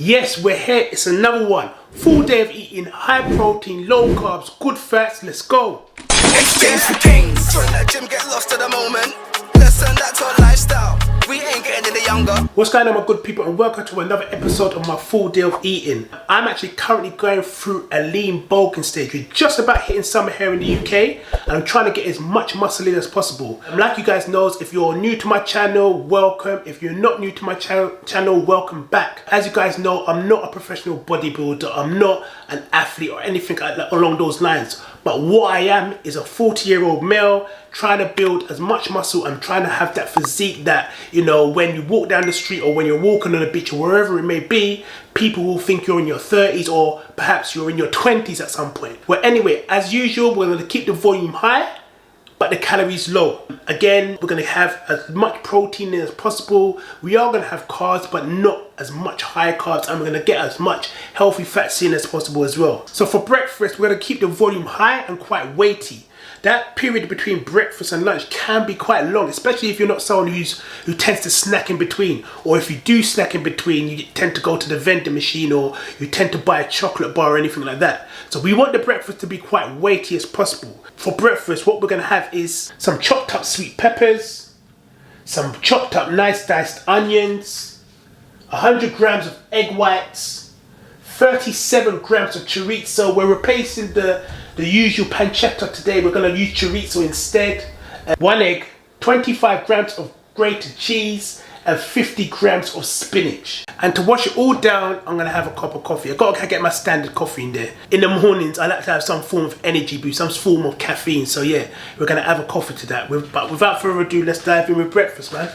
Yes, we're here. It's another one. Full day of eating, high protein, low carbs, good fats. Let's go. Exchange for gains. Join that gym, get lost at the moment. Let's turn that to a lifestyle. We ain't getting any younger. What's going on, my good people, and welcome to another episode of my full day of eating. I'm actually currently going through a lean bulking stage. We're just about hitting summer here in the UK, and I'm trying to get as much muscle in as possible. And like you guys know, if you're new to my channel, welcome. If you're not new to my channel, welcome back. As you guys know, I'm not a professional bodybuilder. I'm not an athlete or anything like that along those lines. But what I am is a 40-year-old male trying to build as much muscle and trying to have that physique that, you know, when you walk down the street or when you're walking on the beach or wherever it may be, people will think you're in your 30s or perhaps you're in your 20s at some point. Well, anyway, as usual, we're going to keep the volume high, but the calories low. Again, we're going to have as much protein as possible. We are going to have carbs, but not as much high carbs, and we're going to get as much healthy fats in as possible as well. So for breakfast, we're going to keep the volume high and quite weighty. That period between breakfast and lunch can be quite long, especially if you're not someone who tends to snack in between, or if you do snack in between, you tend to go to the vending machine or you tend to buy a chocolate bar or anything like that. So we want the breakfast to be quite weighty as possible. For breakfast, what we're going to have is some chopped up sweet peppers, some chopped up nice diced onions, 100 grams of egg whites, 37 grams of chorizo. We're replacing the usual pancetta today. We're going to use chorizo instead. 1 egg, 25 grams of grated cheese, and 50 grams of spinach. And to wash it all down, I'm going to have a cup of coffee. I've got to get my standard coffee in there. In the mornings, I like to have some form of energy boost, some form of caffeine. So yeah, we're going to have a coffee to that. But without further ado, let's dive in with breakfast, man.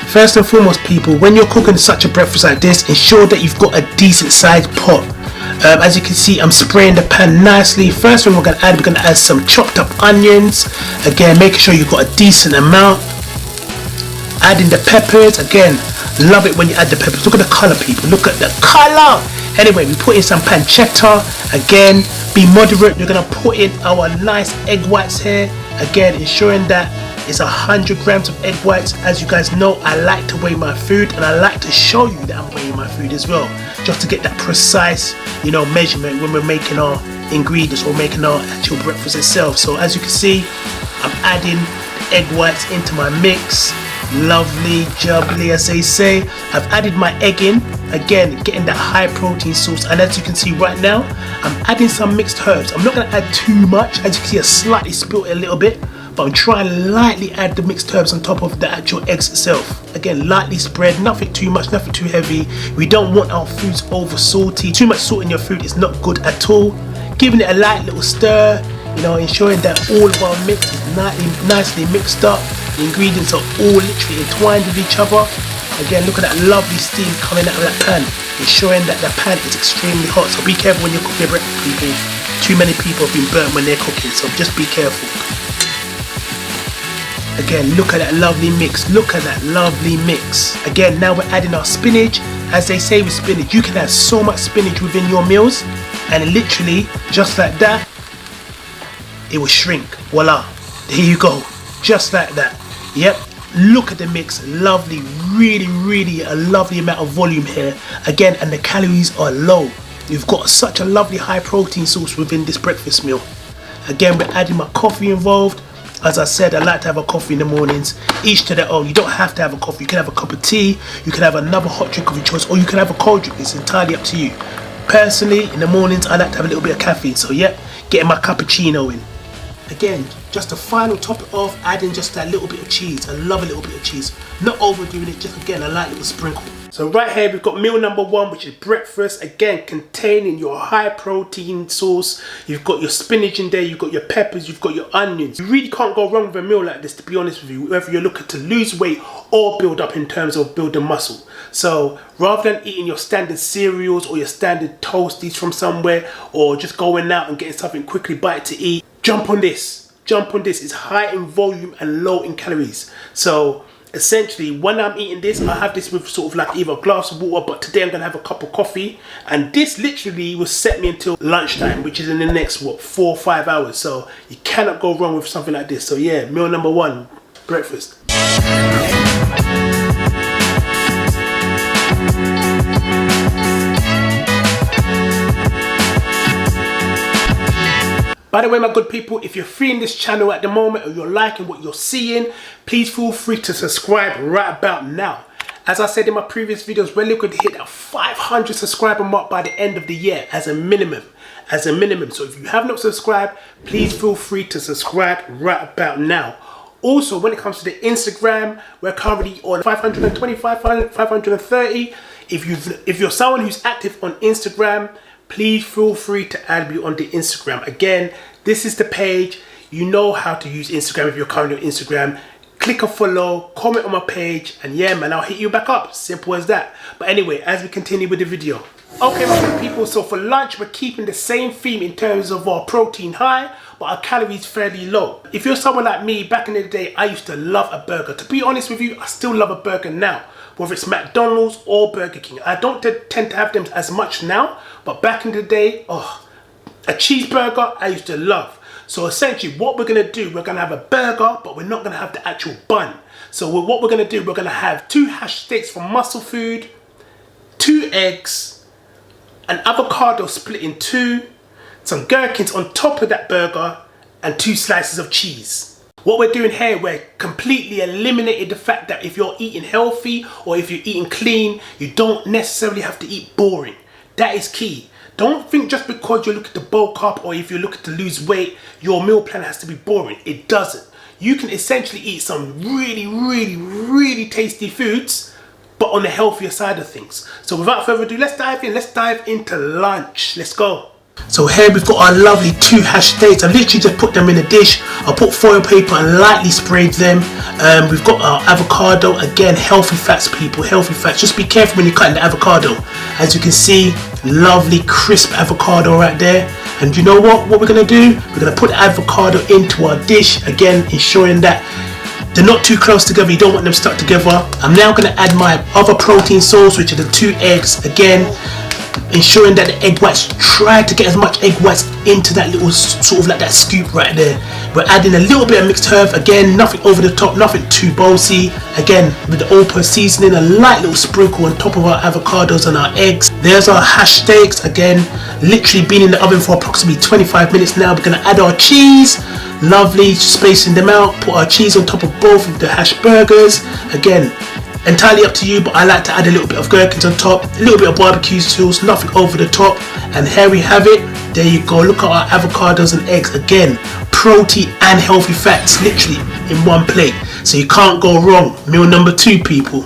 First and foremost, people, when you're cooking such a breakfast like this, ensure that you've got a decent sized pot. As you can see, I'm spraying the pan nicely. First thing we're going to add some chopped up onions. Again, making sure you've got a decent amount. Adding the peppers. Again, love it when you add the peppers. Look at the color, people. Look at the color. Anyway, we put in some pancetta. Again, be moderate. We're going to put in our nice egg whites here. Again, ensuring that it's 100 grams of egg whites. As you guys know, I like to weigh my food, and I like to show you that I'm weighing my food as well, just to get that precise, you know, measurement when we're making our ingredients or making our actual breakfast itself. So as you can see, I'm adding egg whites into my mix. Lovely jubbly, as they say. I've added my egg in, again getting that high protein source. And as you can see right now, I'm adding some mixed herbs. I'm not going to add too much. As you can see, I slightly spilt it a little bit, but I'm trying to lightly add the mixed herbs on top of the actual eggs itself. Again, lightly spread, nothing too much, nothing too heavy. We don't want our foods over salty. Too much salt in your food is not good at all. Giving it a light little stir, you know, ensuring that all of our mix is nicely mixed up. The ingredients are all literally entwined with each other. Again, look at that lovely steam coming out of that pan, ensuring that the pan is extremely hot. So be careful when you're cooking your breakfast, people. Too many people have been burnt when they're cooking, so just be careful. Again, look at that lovely mix. Look at that lovely mix. Again, now we're adding our spinach. As they say with spinach, you can have so much spinach within your meals, and literally, just like that, it will shrink. Voila. There you go. Just like that. Yep. Look at the mix. Lovely. Really a lovely amount of volume here. Again, and the calories are low. You've got such a lovely high protein source within this breakfast meal. Again, we're adding my coffee involved. As I said, I like to have a coffee in the mornings. Each to their own. You don't have to have a coffee. You can have a cup of tea. You can have another hot drink of your choice, or you can have a cold drink. It's entirely up to you. Personally, in the mornings, I like to have a little bit of caffeine. So yeah, getting my cappuccino in. Again, just to final top it off, adding just that little bit of cheese. I love a little bit of cheese. Not overdoing it, just again, a light little sprinkle. So right here, we've got meal number 1, which is breakfast. Again, containing your high protein source. You've got your spinach in there, you've got your peppers, you've got your onions. You really can't go wrong with a meal like this, to be honest with you, whether you're looking to lose weight or build up in terms of building muscle. So rather than eating your standard cereals or your standard toasties from somewhere, or just going out and getting something quickly bite to eat, jump on this. It's high in volume and low in calories. So essentially, when I'm eating this, I have this with sort of like either a glass of water, but today I'm going to have a cup of coffee. And this literally will set me until lunchtime, which is in the next, 4 or 5 hours. So you cannot go wrong with something like this. So yeah, meal number 1, breakfast. By the way, my good people, if you're free in this channel at the moment or you're liking what you're seeing, please feel free to subscribe right about now. As I said in my previous videos, we're looking to hit that 500 subscriber mark by the end of the year as a minimum. So if you have not subscribed, please feel free to subscribe right about now. Also, when it comes to the Instagram, we're currently on 525, 530. If you're someone who's active on Instagram, please feel free to add me on the Instagram. Again, this is the page. You know how to use Instagram if you're currently on Instagram. Click a follow, comment on my page, and yeah, man, I'll hit you back up. Simple as that. But anyway, as we continue with the video. Okay, my good people, so for lunch, we're keeping the same theme in terms of our protein high, but our calories fairly low. If you're someone like me, back in the day, I used to love a burger. To be honest with you, I still love a burger now, whether it's McDonald's or Burger King. I don't tend to have them as much now, but back in the day, oh, a cheeseburger I used to love. So essentially what we're going to do, we're going to have a burger, but we're not going to have the actual bun. So what we're going to do, we're going to have 2 hash steaks from Muscle Food, 2 eggs, an avocado split in 2, some gherkins on top of that burger, and 2 slices of cheese. What we're doing here, we're completely eliminating the fact that if you're eating healthy or if you're eating clean, you don't necessarily have to eat boring. That is key. Don't think just because you're looking to bulk up or if you're looking to lose weight, your meal plan has to be boring. It doesn't. You can essentially eat some really tasty foods, but on the healthier side of things. So without further ado, let's dive in. Let's dive into lunch. Let's go. So here we've got our lovely 2 hash steaks. I've literally just put them in a dish. I put foil paper and lightly sprayed them. We've got our avocado. Again, healthy fats, people, healthy fats. Just be careful when you're cutting the avocado. As you can see, lovely crisp avocado right there. And you know what we're going to do? We're going to put the avocado into our dish. Again, ensuring that they're not too close together. You don't want them stuck together. I'm now going to add my other protein source, which are the 2 eggs. Again, ensuring that the egg whites, try to get as much egg whites into that little sort of like that scoop right there. We're adding a little bit of mixed herb. Again, nothing over the top, nothing too bossy. Again, with the all-purpose seasoning, a light little sprinkle on top of our avocados and our eggs. There's our hash steaks. Again, literally been in the oven for approximately 25 minutes now. We're going to add our cheese. Lovely, spacing them out. Put our cheese on top of both of the hash burgers. Again, entirely up to you, but I like to add a little bit of gherkins on top, a little bit of barbecue sauce, nothing over the top. And here we have it. There you go. Look at our avocados and eggs. Again, protein and healthy fats literally in one plate, so you can't go wrong. Meal number 2, people.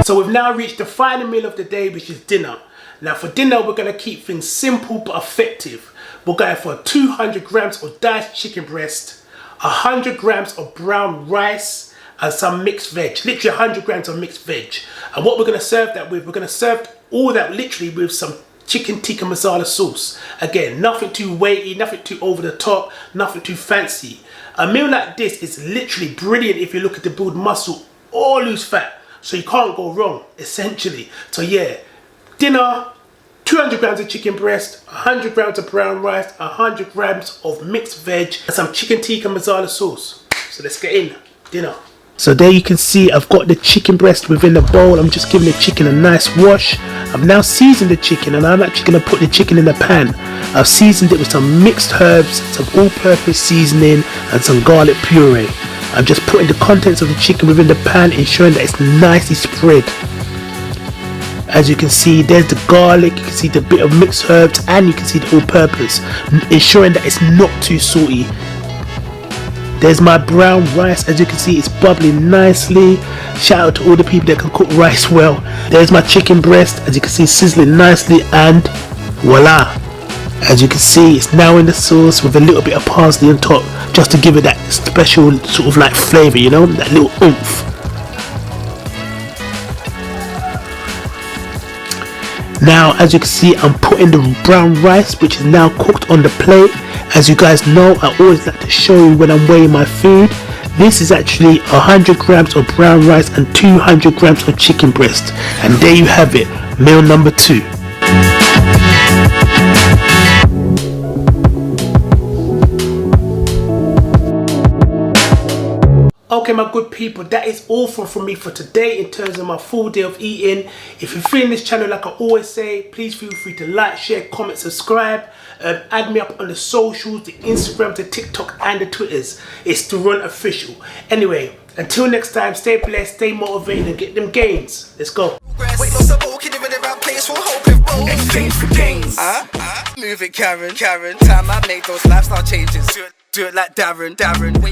So we've now reached the final meal of the day, which is dinner. Now for dinner, we're going to keep things simple but effective. We're going for 200 grams of diced chicken breast, 100 grams of brown rice, and some mixed veg. Literally 100 grams of mixed veg. And what we're going to serve that with, we're going to serve all that literally with some chicken tikka masala sauce. Again, nothing too weighty, nothing too over the top, nothing too fancy. A meal like this is literally brilliant if you're looking to build muscle or lose fat. So you can't go wrong, essentially. So yeah, dinner, 200 grams of chicken breast, 100 grams of brown rice, 100 grams of mixed veg, and some chicken tikka masala sauce. So let's get in, dinner. So there you can see I've got the chicken breast within the bowl. I'm just giving the chicken a nice wash. I've now seasoned the chicken, and I'm actually going to put the chicken in the pan. I've seasoned it with some mixed herbs, some all-purpose seasoning, and some garlic puree. I'm just putting the contents of the chicken within the pan, ensuring that it's nicely spread. As you can see, there's the garlic, you can see the bit of mixed herbs, and you can see the all-purpose, ensuring that it's not too salty. There's my brown rice. As you can see, it's bubbling nicely. Shout out to all the people that can cook rice well. There's my chicken breast, as you can see, sizzling nicely, and voila. As you can see, it's now in the sauce with a little bit of parsley on top, just to give it that special sort of like flavour, you know, that little oomph. Now, as you can see, I'm putting the brown rice, which is now cooked, on the plate. As you guys know, I always like to show you when I'm weighing my food. This is actually 100 grams of brown rice and 200 grams of chicken breast. And there you have it, meal number 2. Okay, my good people, that is all from me for today in terms of my full day of eating. If you're feeling this channel, like I always say, please feel free to like, share, comment, subscribe. Add me up on the socials, the Instagram, the TikTok, and the Twitters. It's The Run Official. Anyway, until next time, stay blessed, stay motivated, and get them gains. Let's go. Wait, no support, keep it around place for hope if both. Exchange for gains. Move it, Karen. Time I make those lifestyle changes. Do it like Darren. Wait.